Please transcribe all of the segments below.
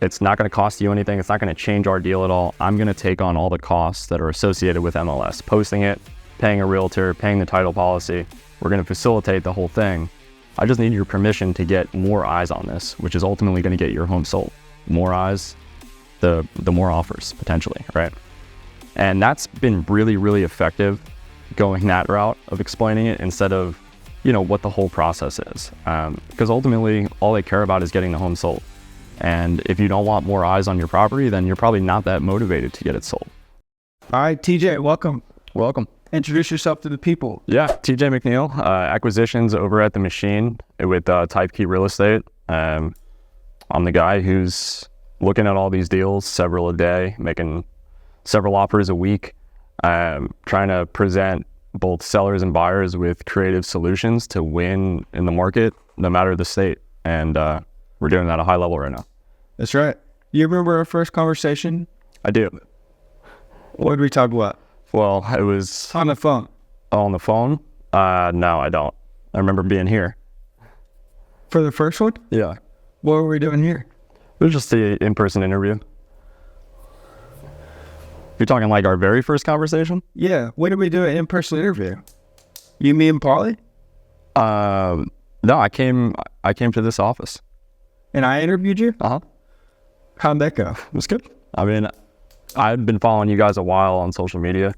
It's not going to cost you anything. It's not going to change our deal at all. I'm going to take on all the costs that are associated with MLS, posting it, paying a realtor, paying the title policy. We're going to facilitate the whole thing. I just need your permission to get more eyes on this, which is ultimately going to get your home sold. More eyes, the more offers potentially, right? And that's been really, really effective, going that route of explaining it instead of, what the whole process is. Because ultimately, all they care about is getting the home sold. And if you don't want more eyes on your property, then you're probably not that motivated to get it sold. All right, TJ, welcome. Welcome. Introduce yourself to the people. Yeah, TJ McNeil, acquisitions over at The Machine with Type Key Real Estate. I'm the guy who's looking at all these deals, several a day, making several offers a week, trying to present both sellers and buyers with creative solutions to win in the market, no matter the state. And we're doing that at a high level right now. That's right. You remember our first conversation? I do. What did we talk about? Well, it was... On the phone. On the phone? No, I don't. I remember being here. For the first one? Yeah. What were we doing here? It was just the in-person interview. You're talking like our very first conversation? Yeah. When did we do an in-person interview? You, me, and Paulie? No, I came to this office. And I interviewed you? Uh-huh. How'd that go? It was good. I mean, I've been following you guys a while on social media.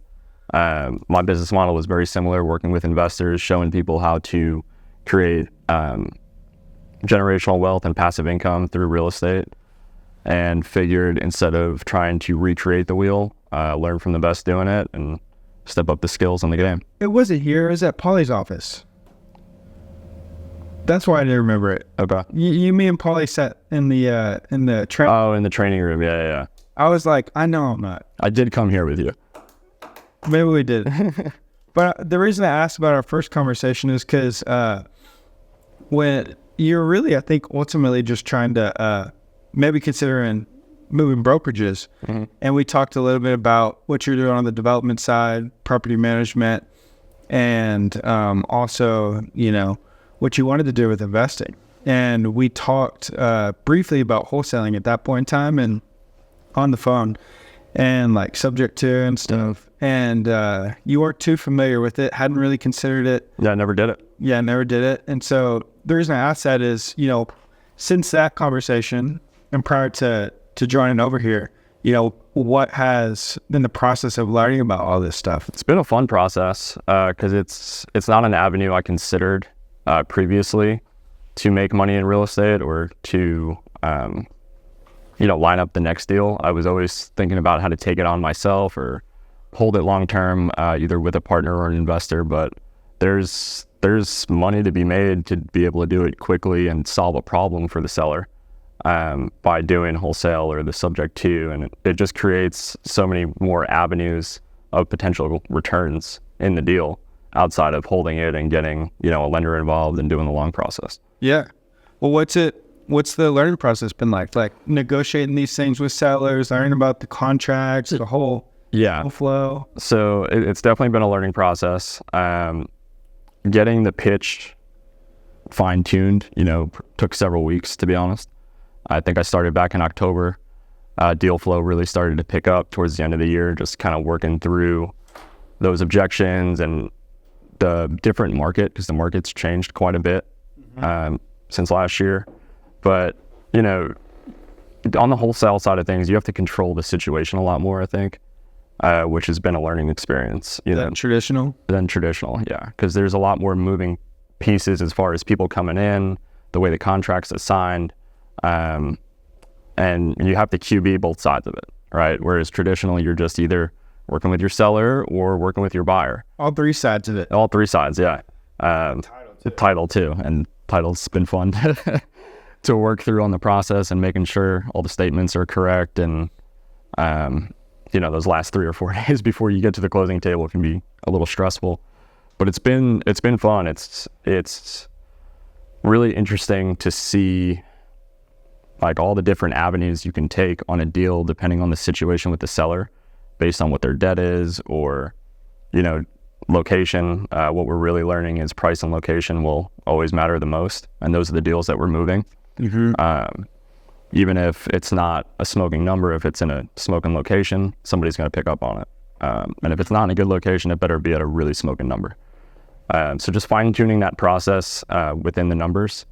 My business model was very similar, working with investors, showing people how to create generational wealth and passive income through real estate, and figured instead of trying to recreate the wheel, learn from the best doing it and step up the skills in the game. It wasn't here. It was at Paulie's office. That's why I didn't remember it. Okay. You, me, and Paulie sat in the training. Oh, in the training room. Yeah. I was like, I know I'm not. I did come here with you. Maybe we did. But the reason I asked about our first conversation is because when you're really, I think, ultimately just trying to maybe considering moving brokerages. Mm-hmm. And we talked a little bit about what you're doing on the development side, property management, and also, what you wanted to do with investing. And we talked briefly about wholesaling at that point in time and on the phone and like subject to and stuff. And you weren't too familiar with it, hadn't really considered it. Yeah, I never did it. Yeah, never did it. And so the reason I asked that is, since that conversation and prior to joining over here, what has been the process of learning about all this stuff? It's been a fun process because it's not an avenue I considered previously to make money in real estate or to line up the next deal. I was always thinking about how to take it on myself or hold it long term, either with a partner or an investor. But there's money to be made to be able to do it quickly and solve a problem for the seller by doing wholesale or the subject to, and it just creates so many more avenues of potential returns in the deal outside of holding it and getting a lender involved and doing the long process. Yeah. Well, what's the learning process been like negotiating these things with sellers, learning about the contracts, the whole flow? So it's definitely been a learning process. Getting the pitch fine-tuned took several weeks, to be honest. I think I started back in October. Deal flow really started to pick up towards the end of the year, just kind of working through those objections and the different market, because the market's changed quite a bit since last year. But, on the wholesale side of things, you have to control the situation a lot more, I think, which has been a learning experience. Than traditional, yeah. Because there's a lot more moving pieces as far as people coming in, the way the contracts are signed, and you have to QB both sides of it, right? Whereas traditionally, you're just either working with your seller or working with your buyer. All three sides of it. All three sides, yeah. Title too. And title's been fun to work through on the process and making sure all the statements are correct. And, those last 3 or 4 days before you get to the closing table can be a little stressful. But it's been fun. It's really interesting to see like all the different avenues you can take on a deal depending on the situation with the seller, based on what their debt is or, location. What we're really learning is price and location will always matter the most. And those are the deals that we're moving. Mm-hmm. even if it's not a smoking number, if it's in a smoking location, somebody's going to pick up on it. And if it's not in a good location, it better be at a really smoking number. So just fine tuning that process within the numbers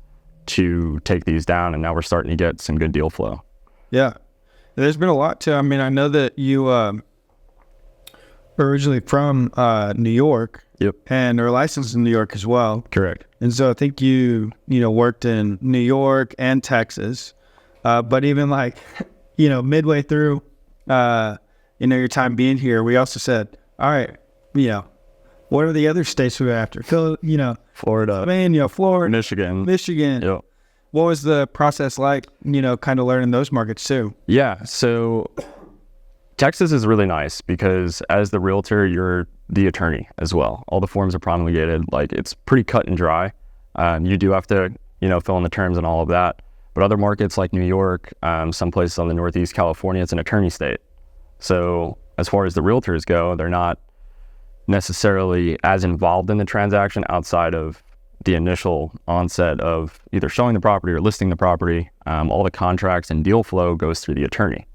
to take these down. And now we're starting to get some good deal flow. Yeah. There's been a lot to, I mean, I know that you were originally from New York. Yep. And are licensed in New York as well. Correct. And so I think you worked in New York and Texas. But even like, midway through, your time being here, we also said, all right, what are the other states we're after? Florida, Florida, Michigan. Yep. What was the process like, kind of learning those markets too? Yeah. So Texas is really nice because as the realtor, you're the attorney as well. All the forms are promulgated. Like, it's pretty cut and dry. You do have to, fill in the terms and all of that. But other markets like New York, some places on the Northeast California, it's an attorney state. So as far as the realtors go, they're not necessarily as involved in the transaction outside of the initial onset of either showing the property or listing the property. All the contracts and deal flow goes through the attorney,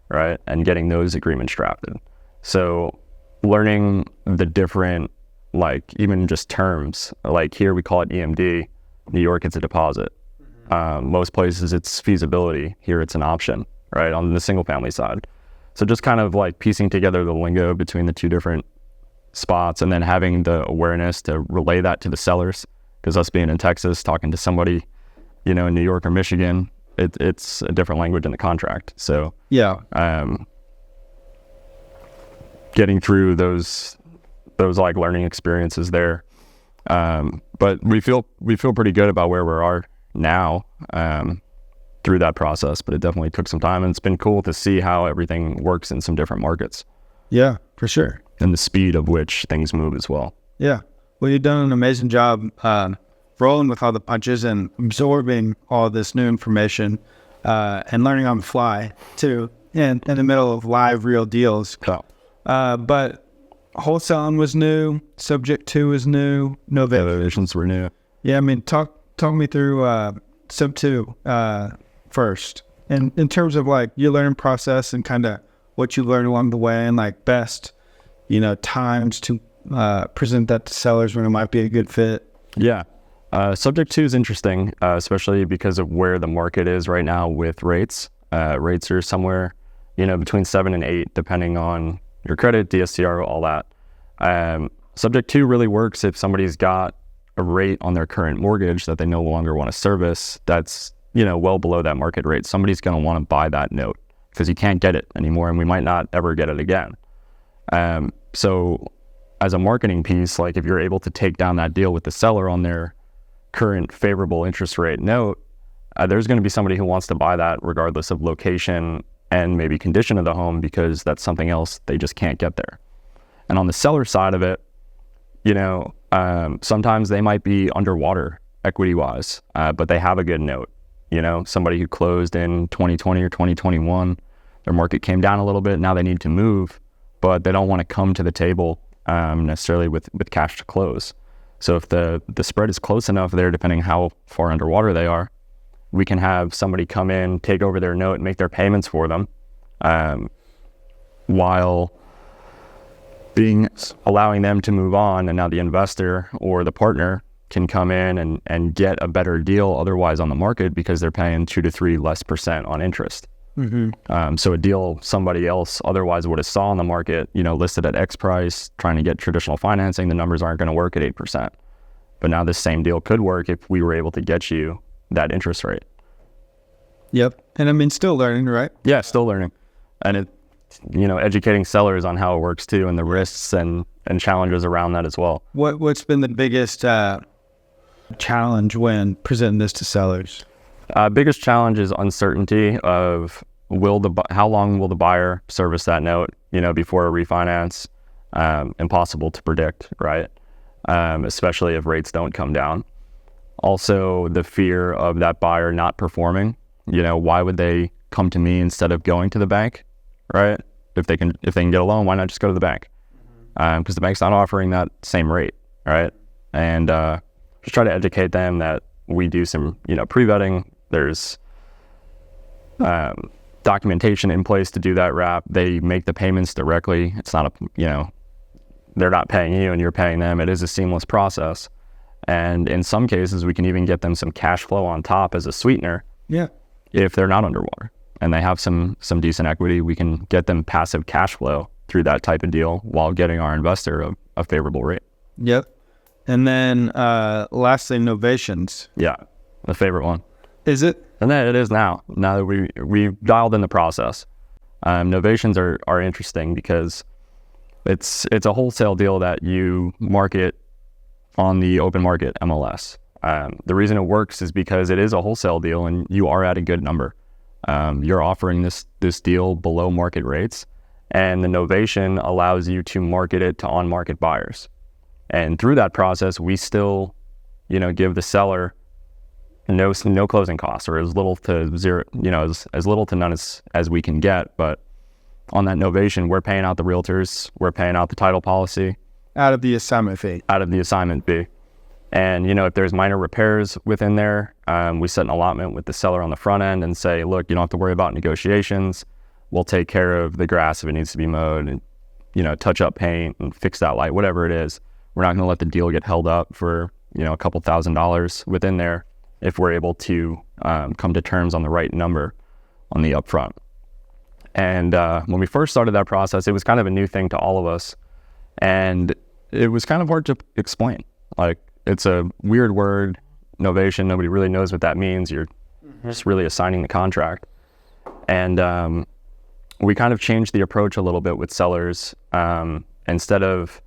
right? And getting those agreements drafted. So learning the different, like, even just terms, like here we call it EMD, New York it's a deposit. Most places it's feasibility, here it's an option, right, on the single family side. So just kind of like piecing together the lingo between the two different spots and then having the awareness to relay that to the sellers, because us being in Texas, talking to somebody, in New York or Michigan, it's a different language in the contract. So yeah, getting through those like learning experiences there. But we feel pretty good about where we are now through that process, but it definitely took some time, and it's been cool to see how everything works in some different markets. Yeah, for sure. And the speed of which things move as well. Yeah. Well, you've done an amazing job rolling with all the punches and absorbing all this new information and learning on the fly too, in the middle of live real deals. Oh. But wholesaling was new, subject 2 is new, novations were new. Yeah, I mean, talk me through sub 2 first, and in terms of like your learning process and kind of what you learned along the way, and like best times to present that to sellers when it might be a good fit. Yeah. Subject 2 is interesting, especially because of where the market is right now with rates. Rates are somewhere, between 7 and 8, depending on your credit, DSCR, all that. Subject 2 really works if somebody's got a rate on their current mortgage that they no longer want to service that's, well below that market rate. Somebody's going to want to buy that note because you can't get it anymore, and we might not ever get it again. So as a marketing piece, like if you're able to take down that deal with the seller on their current favorable interest rate note, there's going to be somebody who wants to buy that regardless of location and maybe condition of the home, because that's something else they just can't get there. And on the seller side of it, sometimes they might be underwater equity wise, but they have a good note. Somebody who closed in 2020 or 2021, their market came down a little bit. Now they need to move, but they don't want to come to the table necessarily with cash to close. So if the spread is close enough there, depending how far underwater they are, we can have somebody come in, take over their note, and make their payments for them, while allowing them to move on. And now the investor or the partner can come in and get a better deal otherwise on the market because they're paying 2 to 3% less on interest. Mm-hmm. So a deal somebody else otherwise would have saw on the market, listed at X price, trying to get traditional financing, the numbers aren't going to work at 8%. But now this same deal could work if we were able to get you that interest rate. Yep. And I mean, still learning, right? Yeah, still learning. And it, educating sellers on how it works too, and the risks and challenges around that as well. What's been the biggest challenge when presenting this to sellers? Biggest challenge is uncertainty of how long will the buyer service that note, before a refinance. Impossible to predict, right? Especially if rates don't come down. Also, the fear of that buyer not performing. Why would they come to me instead of going to the bank, right? If they can get a loan, why not just go to the bank? Because the bank's not offering that same rate, right? And just try to educate them that we do some, pre-vetting. There's documentation in place to do that wrap. They make the payments directly. It's not they're not paying you and you're paying them. It is a seamless process. And in some cases, we can even get them some cash flow on top as a sweetener. Yeah. If they're not underwater and they have some decent equity, we can get them passive cash flow through that type of deal while getting our investor a favorable rate. Yep. And then lastly, novations. Yeah, the favorite one. Is it? And then it is now that we've dialed in the process. Novations are interesting because it's a wholesale deal that you market on the open market MLS. The reason it works is because it is a wholesale deal and you are at a good number. You're offering this deal below market rates, and the novation allows you to market it to on-market buyers. And through that process, we still, give the seller no closing costs, or as little to zero, as little to none as we can get. But on that novation, we're paying out the realtors, we're paying out the title policy. Out of the assignment fee. Out of the assignment fee. And, if there's minor repairs within there, we set an allotment with the seller on the front end and say, look, you don't have to worry about negotiations. We'll take care of the grass if it needs to be mowed and, touch up paint and fix that light, whatever it is. We're not going to let the deal get held up for, a couple $1,000s within there if we're able to come to terms on the right number on the upfront. And when we first started that process, it was kind of a new thing to all of us. And it was kind of hard to explain. Like, it's a weird word, novation. Nobody really knows what that means. You're just really assigning the contract. And we kind of changed the approach a little bit with sellers. Instead of,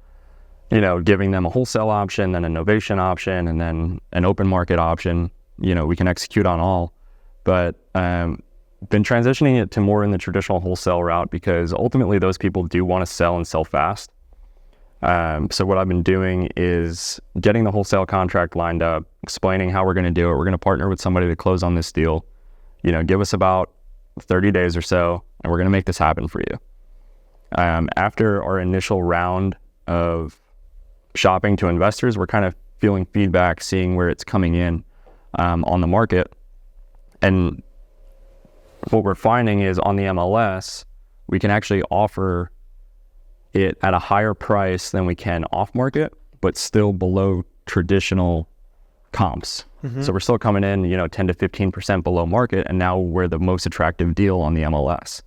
giving them a wholesale option, then a novation option, and then an open market option, we can execute on all. But been transitioning it to more in the traditional wholesale route because ultimately those people do want to sell and sell fast. So what I've been doing is getting the wholesale contract lined up, explaining how we're going to do it. We're going to partner with somebody to close on this deal. Give us about 30 days or so, and we're going to make this happen for you. After our initial round of shopping to investors, we're kind of feeling feedback, seeing where it's coming in on the market. And what we're finding is on the MLS, we can actually offer it at a higher price than we can off market, but still below traditional comps. Mm-hmm. So we're still coming in, 10 to 15% below market, and now we're the most attractive deal on the MLS.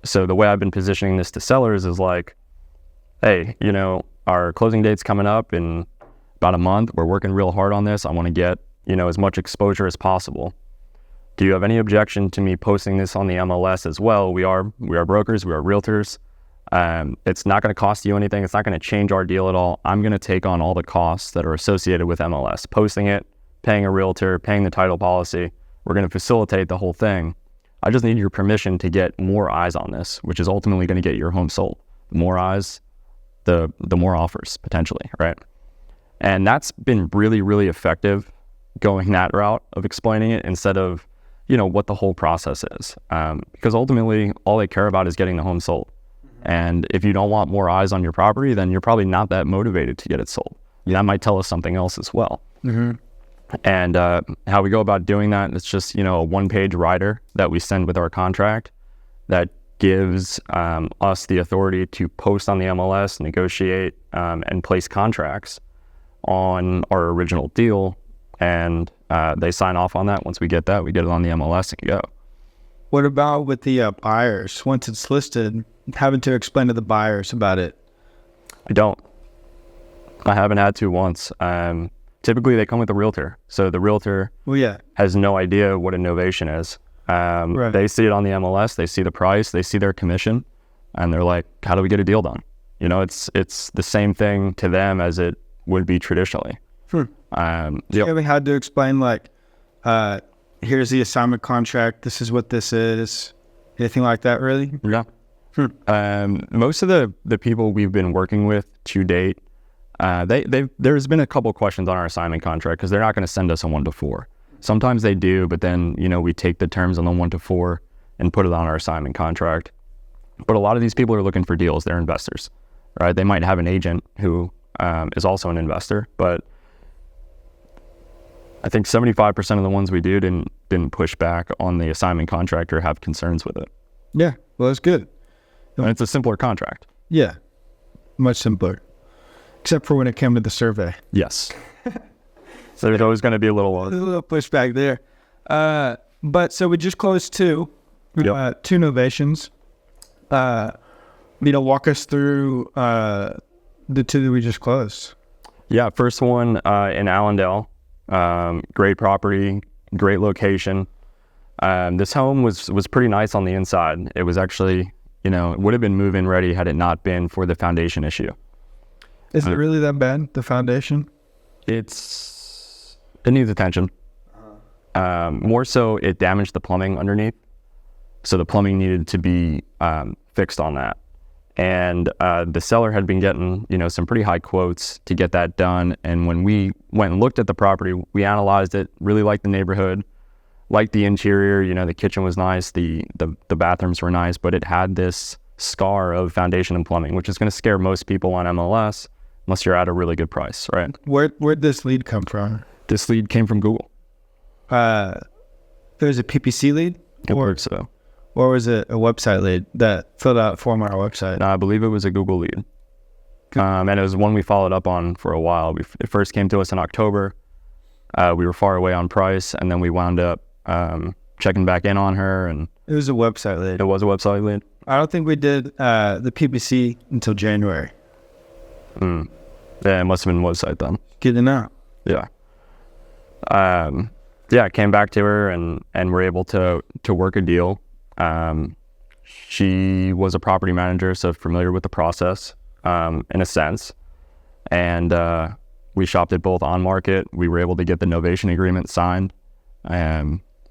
So the way I've been positioning this to sellers is like, hey, our closing date's coming up in about a month. We're working real hard on this. I want to get, as much exposure as possible. Do you have any objection to me posting this on the MLS as well? We are brokers, we are realtors. It's not going to cost you anything. It's not going to change our deal at all. I'm going to take on all the costs that are associated with MLS, posting it, paying a realtor, paying the title policy. We're going to facilitate the whole thing. I just need your permission to get more eyes on this, which is ultimately going to get your home sold. The more eyes, the more offers potentially, right? And that's been really, really effective going that route of explaining it instead of, what the whole process is. Because ultimately all they care about is getting the home sold. And if you don't want more eyes on your property, then you're probably not that motivated to get it sold. That might tell us something else as well. Mm-hmm. And how we go about doing that, it's just, a one-page rider that we send with our contract that gives us the authority to post on the MLS, negotiate, and place contracts on our original deal. And they sign off on that. Once we get that, we get it on the MLS and go. What about with the buyers? Once it's listed, having to explain to the buyers about it? I haven't had to once. Typically they come with a realtor. So the realtor has no idea what a novation is. Right. They see it on the MLS, they see the price, they see their commission, and they're like, how do we get a deal done? It's the same thing to them as it would be traditionally. You ever had to explain here's the assignment contract, this is what this is, anything like that really? Yeah. Most of the people we've been working with to date, there's been a couple questions on our assignment contract because they're not going to send us a 1-to-4. Sometimes they do, but then, we take the terms on the 1-to-4 and put it on our assignment contract. But a lot of these people are looking for deals. They're investors, right? They might have an agent who is also an investor, but I think 75% of the ones we do didn't push back on the assignment contract or have concerns with it. Yeah, well, that's good. And it's a simpler contract. Yeah, much simpler, except for when it came to the survey. Yes. So there's always going to be a little pushback there. But so we just closed two novations. Walk us through the two that we just closed. Yeah, first one in Allendale. Great property, great location. This home was pretty nice on the inside. It was actually, it would have been move-in ready had it not been for the foundation issue. Is it really that bad, the foundation? It needs attention. More so, it damaged the plumbing underneath. So the plumbing needed to be fixed on that. And the seller had been getting, some pretty high quotes to get that done. And when we went and looked at the property, we analyzed it, really liked the neighborhood, liked the interior. The kitchen was nice, the bathrooms were nice, but it had this scar of foundation and plumbing, which is going to scare most people on MLS unless you're at a really good price, right? Where'd this lead come from? This lead came from Google. There's a PPC lead? It works so. Or was it a website lead that filled out a form on our website? No, I believe it was a Google lead. And it was one we followed up on for a while. It first came to us in October. We were far away on price, and then we wound up checking back in on her. And it was a website lead. It was a website lead? I don't think we did the PPC until January. Yeah, it must have been a website then. Good to know. Yeah. I came back to her and were able to work a deal. She was a property manager, so familiar with the process in a sense. And we shopped it both on market. We were able to get the novation agreement signed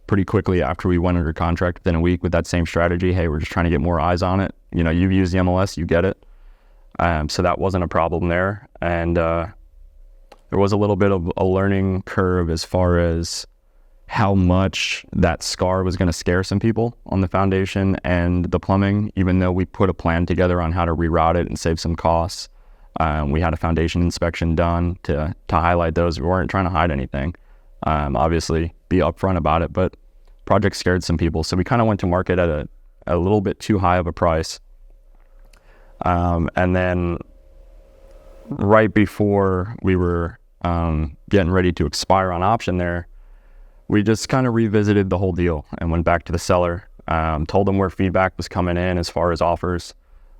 pretty quickly after we went under contract within a week with that same strategy. Hey, we're just trying to get more eyes on it. You've used the MLS, you get it. So that wasn't a problem there. And there was a little bit of a learning curve as far as how much that scar was going to scare some people on the foundation and the plumbing, even though we put a plan together on how to reroute it and save some costs. We had a foundation inspection done to highlight those. We weren't trying to hide anything. Obviously, be upfront about it, but project scared some people. So we kind of went to market at a little bit too high of a price. And then right before we were getting ready to expire on option there, we just kind of revisited the whole deal and went back to the seller, told them where feedback was coming in as far as offers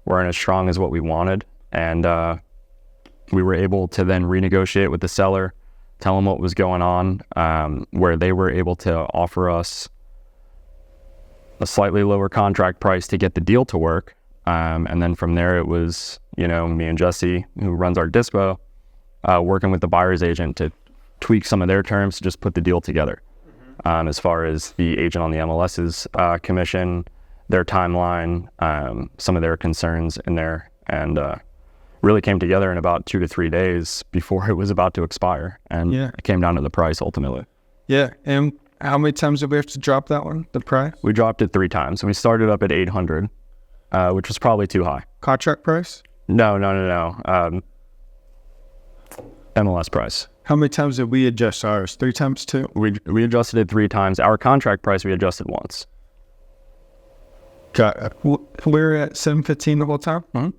weren't as strong as what we wanted. And we were able to then renegotiate with the seller, tell them what was going on, where they were able to offer us a slightly lower contract price to get the deal to work. And then from there, it was, me and Jesse, who runs our dispo, working with the buyer's agent to tweak some of their terms to just put the deal together. As far as the agent on the MLS's commission, their timeline, some of their concerns in there, and really came together in about 2 to 3 days before it was about to expire. And it came down to the price ultimately. Yeah. And how many times did we have to drop that one, the price? We dropped it 3 times. We started up at 800, which was probably too high. Contract price? No. MLS price. How many times did we adjust ours? 3 times too? We adjusted it 3 times. Our contract price we adjusted once. Got it. We're at 715 the whole time? Mm-hmm.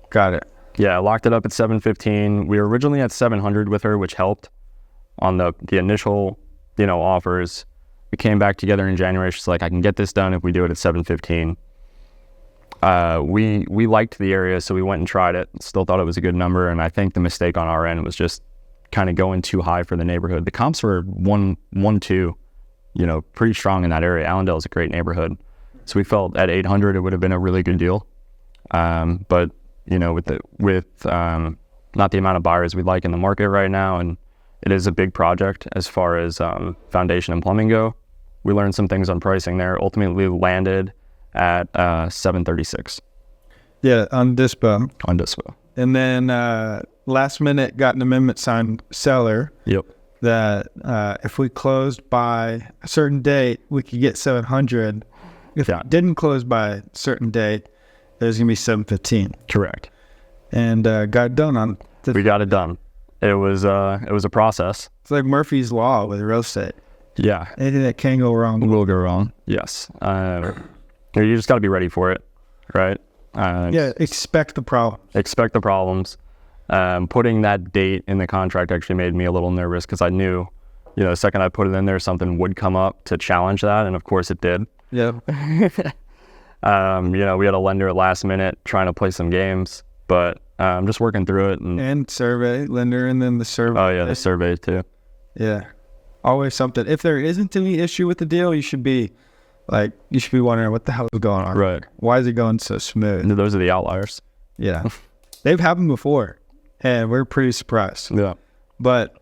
Got it. Yeah, I locked it up at 715. We were originally at 700 with her, which helped on the initial, offers. We came back together in January. She's like, I can get this done if we do it at 715. We liked the area, so we went and tried it. Still thought it was a good number, and I think the mistake on our end was just kind of going too high for the neighborhood. The comps were 1-2, pretty strong in that area. Allendale is a great neighborhood, so we felt at 800 it would have been a really good deal. But with not the amount of buyers we like in the market right now, and it is a big project as far as foundation and plumbing go. We learned some things on pricing there. Ultimately landed at 736. Yeah, on dispo. On dispo. And then last minute got an amendment signed seller. Yep. That if we closed by a certain date, we could get 700. If it didn't close by a certain date, it was gonna be 715. Correct. And got it done on. We got it done. It was a process. It's like Murphy's Law with real estate. Yeah. Anything that can go wrong will go wrong. Yes. You just got to be ready for it, right? Expect the problem. Expect the problems. Putting that date in the contract actually made me a little nervous because I knew, the second I put it in there, something would come up to challenge that, and of course it did. Yeah. We had a lender at last minute trying to play some games, but just working through it. And survey, lender, and then the survey. Oh, yeah, the survey too. Yeah. Always something. If there isn't any issue with the deal, you should be wondering what the hell is going on. Right. Why is it going so smooth? And those are the outliers. Yeah. They've happened before, and we're pretty surprised. Yeah. But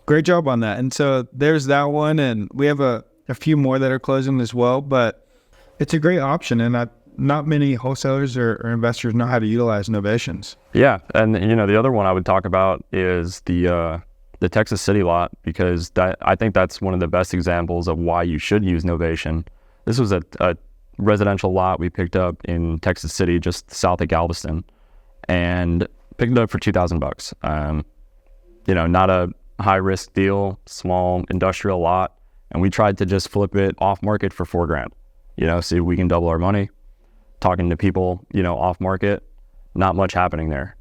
great job on that. And so there's that one, and we have a few more that are closing as well, but it's a great option, and not many wholesalers or investors know how to utilize novations. Yeah, and the other one I would talk about is the Texas City lot, because I think that's one of the best examples of why you should use novation. This was a residential lot we picked up in Texas City, just south of Galveston, and picked it up for $2,000. Not a high risk deal, small industrial lot, and we tried to just flip it off market for $4,000. See if we can double our money. Talking to people, off market, not much happening there.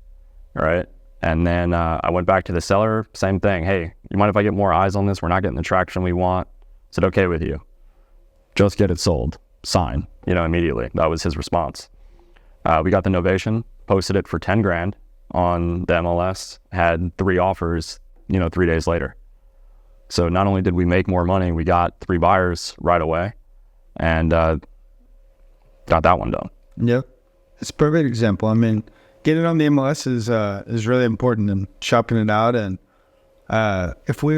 All right. And then I went back to the seller, same thing. Hey, you mind if I get more eyes on this? We're not getting the traction we want. Is it okay with you? Just get it sold. Sign, immediately. That was his response. We got the novation, posted it for $10,000 on the MLS, had 3 offers, 3 days later. So not only did we make more money, we got 3 buyers right away, and got that one done. Yep. It's a perfect example. I mean, getting on the MLS is really important, and shopping it out. And if we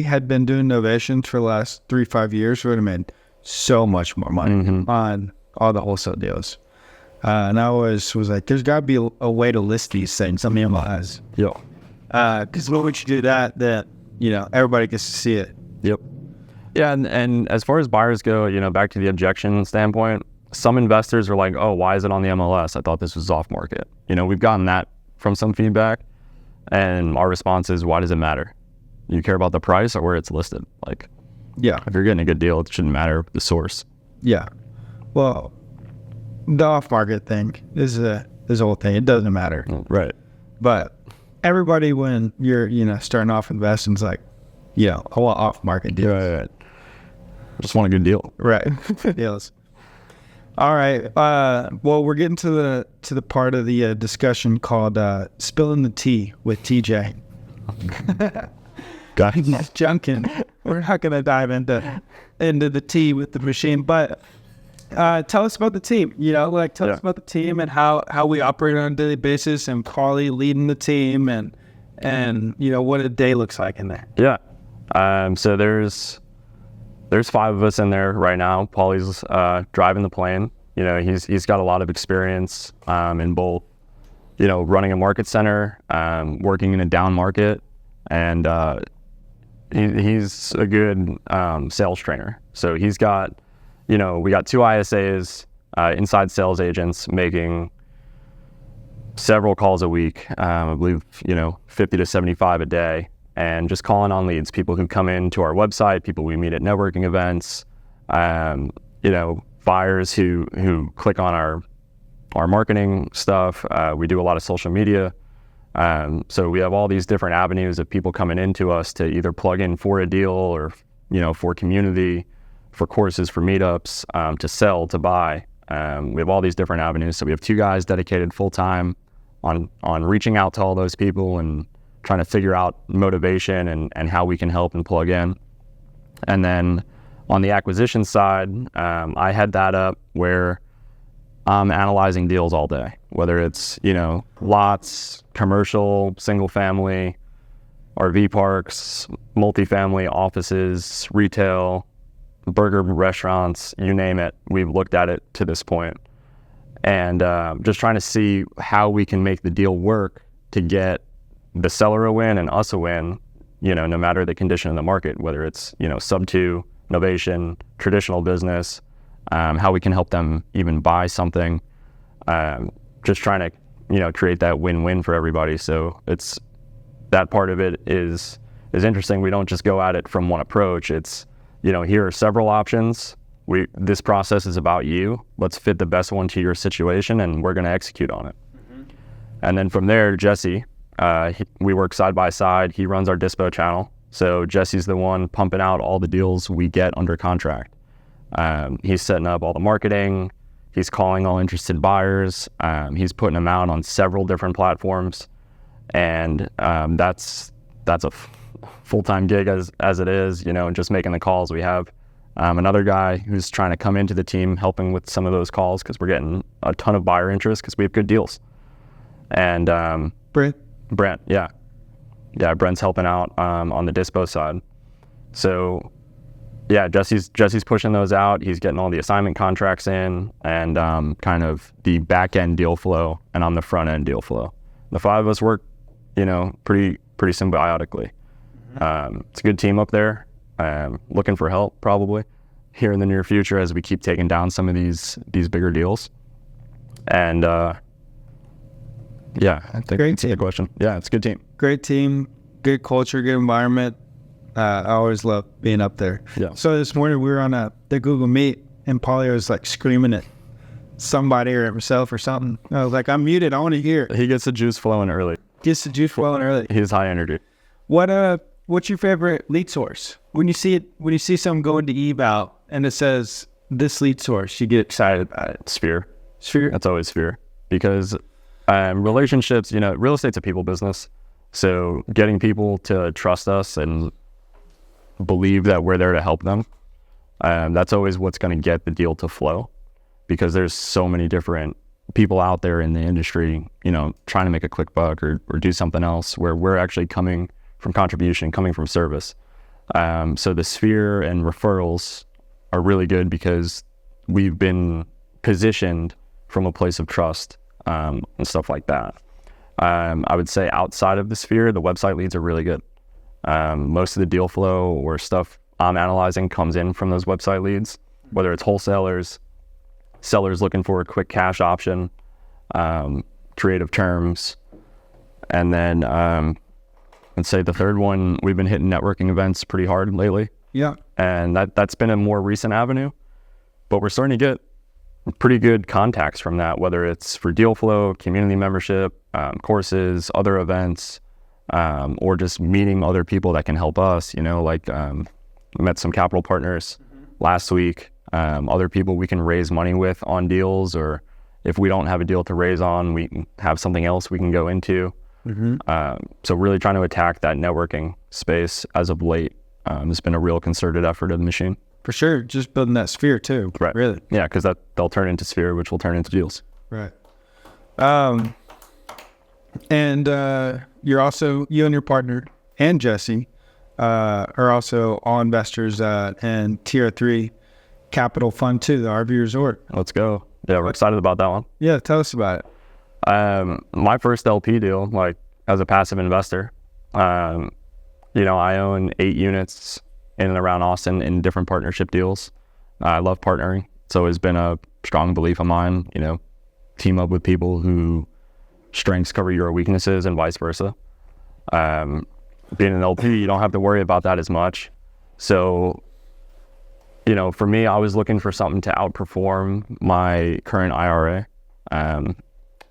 had been doing novations for the last 3-5 years, we would have made so much more money on all the wholesale deals. And I was like, there's got to be a way to list these things on the MLS. Yep. Because once you do that, then everybody gets to see it. Yep. Yeah, and as far as buyers go, back to the objection standpoint, some investors are like, oh, why is it on the MLS? I thought this was off market. We've gotten that from some feedback, and our response is, why does it matter? You care about the price or where it's listed? Like, yeah, if you're getting a good deal, it shouldn't matter the source. Yeah. Well, the off market thing is a whole thing. It doesn't matter. Right. But everybody, when you're starting off investing, is like, I want off market deals. Right. Just want a good deal. Right. Deals. All right. Well, we're getting to the part of the discussion called spilling the tea with TJ. Got it. Junkin. We're not going to dive into the tea with the machine, but tell us about the team. Tell us about the team and how we operate on a daily basis, and Paulie leading the team, and what a day looks like in there. Yeah. So there's 5 of us in there right now. Paulie's driving the plane. He's got a lot of experience in both, running a market center, working in a down market, and he's a good sales trainer. So he's got, we got 2 ISAs, inside sales agents making several calls a week. I believe 50 to 75 a day. And just calling on leads, people who come into our website, people we meet at networking events, buyers who click on our marketing stuff. We do a lot of social media. So we have all these different avenues of people coming into us to either plug in for a deal or, for community, for courses, for meetups, to sell, to buy. We have all these different avenues. So we have 2 guys dedicated full time on reaching out to all those people and trying to figure out motivation and how we can help and plug in. And then on the acquisition side, I head that up where I'm analyzing deals all day, whether it's, lots, commercial, single family, RV parks, multifamily, offices, retail, burger restaurants, you name it. We've looked at it to this point. And just trying to see how we can make the deal work to get the seller a win and us a win, no matter the condition of the market, whether it's, sub 2, novation, traditional business, how we can help them even buy something, just trying to, create that win-win for everybody. So it's that part of it is interesting. We don't just go at it from one approach. It's, here are several options. This process is about you. Let's fit the best one to your situation, and we're going to execute on it. And then from there, Jesse, we work side by side. He runs our dispo channel. So Jesse's the one pumping out all the deals we get under contract. He's setting up all the marketing. He's calling all interested buyers. He's putting them out on several different platforms. And that's a full-time gig as it is, just making the calls. We have another guy who's trying to come into the team, helping with some of those calls because we're getting a ton of buyer interest because we have good deals. And Brent, yeah, Brent's helping out on the dispo side. So yeah, Jesse's pushing those out. He's getting all the assignment contracts in and kind of the back end deal flow, and I'm the front end deal flow. The five of us work, pretty symbiotically. It's a good team up there. Looking for help probably here in the near future as we keep taking down some of these bigger deals. And yeah, I think Great that's a question. Yeah, it's a good team. Great team, good culture, good environment. I always love being up there. Yeah. So this morning we were on the Google Meet, and Paulie was like screaming at somebody or himself or something. I was like, I'm muted. I want to hear. He gets the juice flowing early. Gets the juice flowing early. He's high energy. What's your favorite lead source? When you see something go into eval and it says this lead source, you get excited about it. Sphere. Sphere. That's always Sphere, because relationships, real estate's a people business. So getting people to trust us and believe that we're there to help them, that's always what's going to get the deal to flow, because there's so many different people out there in the industry, trying to make a quick buck or do something else, where we're actually coming from contribution, coming from service. So the Sphere and referrals are really good because we've been positioned from a place of trust and stuff like that. I would say outside of the Sphere, the website leads are really good. Most of the deal flow or stuff I'm analyzing comes in from those website leads, whether it's wholesalers, sellers looking for a quick cash option, creative terms. And then I'd say the third one, we've been hitting networking events pretty hard lately. Yeah. And that's been a more recent avenue, but we're starting to get pretty good contacts from that, whether it's for deal flow, community membership, courses, other events, or just meeting other people that can help us. We met some capital partners last week, other people we can raise money with on deals, or if we don't have a deal to raise on, we can have something else we can go into. So really trying to attack that networking space as of late. It's been a real concerted effort of the machine. For sure. Just building that Sphere too. Right. Really. Yeah, because they'll turn into Sphere, which will turn into deals. Right. And you and your partner and Jesse are also all investors in TR3 Capital Fund 2, the RV Resort. Let's go. Yeah, we're excited about that one. Yeah, tell us about it. My first LP deal, as a passive investor, I own 8 units in and around Austin in different partnership deals. I love partnering. It's always been a strong belief of mine, team up with people who strengths cover your weaknesses and vice versa. Being an LP, you don't have to worry about that as much. So, for me, I was looking for something to outperform my current IRA.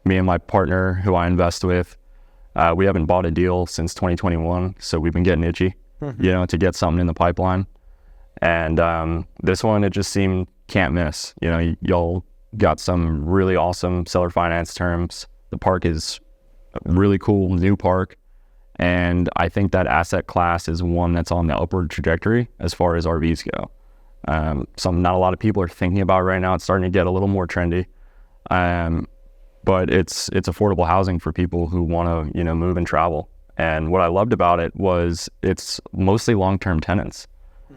Me and my partner, who I invest with, we haven't bought a deal since 2021, so we've been getting itchy, to get something in the pipeline. And this one, it just seemed can't miss. Y'all got some really awesome seller finance terms. The park is a really cool new park, and I think that asset class is one that's on the upward trajectory as far as RVs go. Something not a lot of people are thinking about right now. It's starting to get a little more trendy. But it's affordable housing for people who want to, move and travel. And what I loved about it was it's mostly long-term tenants.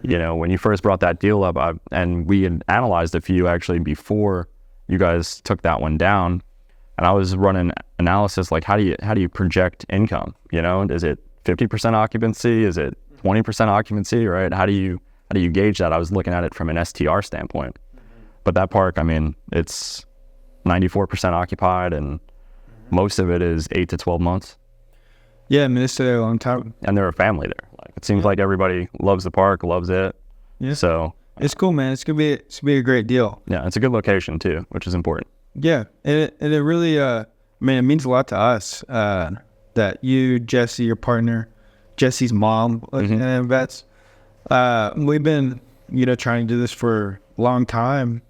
When you first brought that deal up, and we had analyzed a few actually before you guys took that one down, and I was running analysis like, how do you project income? Is it 50% occupancy? Is it 20% occupancy? Right? How do you gauge that? I was looking at it from an STR standpoint. But that park, it's 94% occupied, and most of it is 8 to 12 months. Yeah, I mean, they stay there a long time. and they're a family there. Like it seems like everybody loves the park, loves it. Yeah. So It's cool, man. It's gonna be a great deal. yeah, it's a good location too, which is important. Yeah, and it really, I mean, it means a lot to us that you, Jesse, your partner, Jesse's mom, invest. We've been, trying to do this for a long time,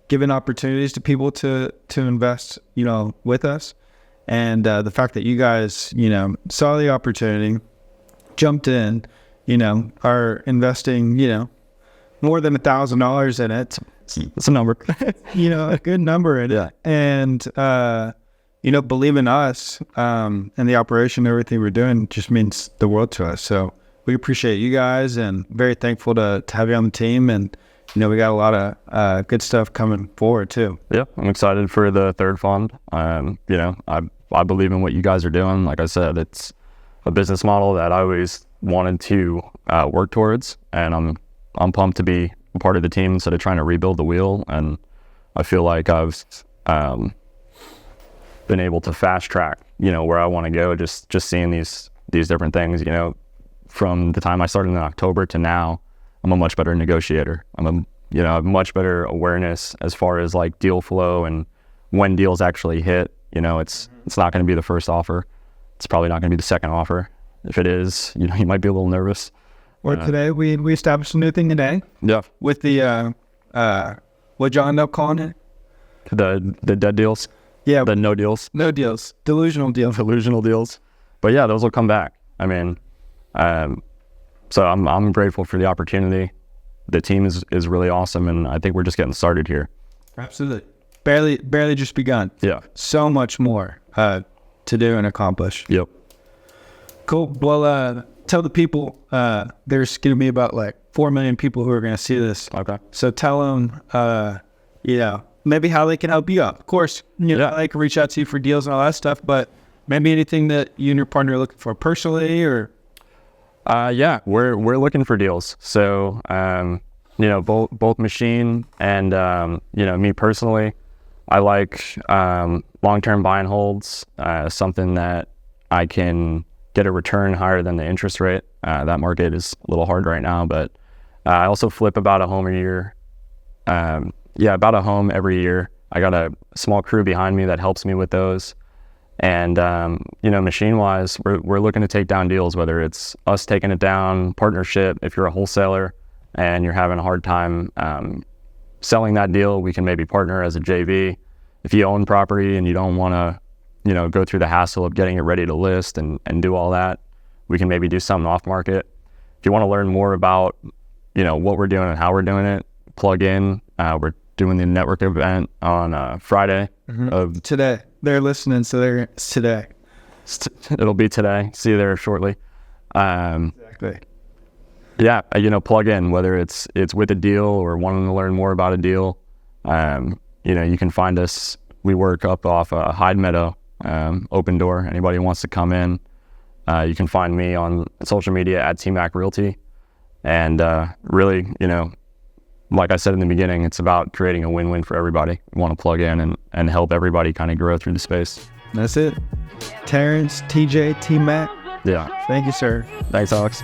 giving opportunities to people to invest, with us, and the fact that you guys, saw the opportunity, jumped in, are investing, more than $1,000 in it. It's a number. A good number in it. And, believe in us and the operation, everything we're doing just means the world to us. So we appreciate you guys and very thankful to have you on the team. And, we got a lot of good stuff coming forward too. Yeah, I'm excited for the third fund. I believe in what you guys are doing. Like I said, it's a business model that I always wanted to work towards. And I'm pumped to be a part of the team instead of trying to rebuild the wheel. And I feel like I've been able to fast track, where I want to go. Just seeing these different things, from the time I started in October to now, I'm a much better negotiator. I have much better awareness as far as like deal flow and when deals actually hit. It's not going to be the first offer. It's probably not going to be the second offer. If it is, you might be a little nervous. Or today we established a new thing today. Yeah. With the what John ended up calling it? The dead deals. Yeah. The no deals. No deals. Delusional deals. Delusional deals. But yeah, those will come back. I mean, so I'm grateful for the opportunity. The team is really awesome, and I think we're just getting started here. Absolutely. Barely just begun. Yeah. So much more to do and accomplish. Yep. Cool. Well, tell the people there's going to be about like 4 million people who are going to see this. Okay. So tell them, maybe how they can help you out. Of course, they can reach out to you for deals and all that stuff, but maybe anything that you and your partner are looking for personally or. Yeah, we're looking for deals. So, both machine and, me personally, I like long-term buy and holds, something that I can get a return higher than the interest rate. That market is a little hard right now, but I also flip about a home a year. About a home every year. I got a small crew behind me that helps me with those. And, machine-wise, we're looking to take down deals, whether it's us taking it down, partnership. If you're a wholesaler and you're having a hard time selling that deal, we can maybe partner as a JV. If you own property and you don't want to, go through the hassle of getting it ready to list and do all that, we can maybe do something off market. If you want to learn more about, what we're doing and how we're doing it, plug in. We're doing the network event on Friday of today. They're listening, so it's today. It'll be today. See you there shortly. Exactly. Yeah, plug in, whether it's with a deal or wanting to learn more about a deal. You can find us. We work up off Hyde Meadow, open door. Anybody who wants to come in, you can find me on social media at TMAC Realty. And really, like I said in the beginning, it's about creating a win-win for everybody. We want to plug in and help everybody kind of grow through the space. That's it. Terrence, TJ, T-Mac. Yeah. Thank you, sir. Thanks, Alex.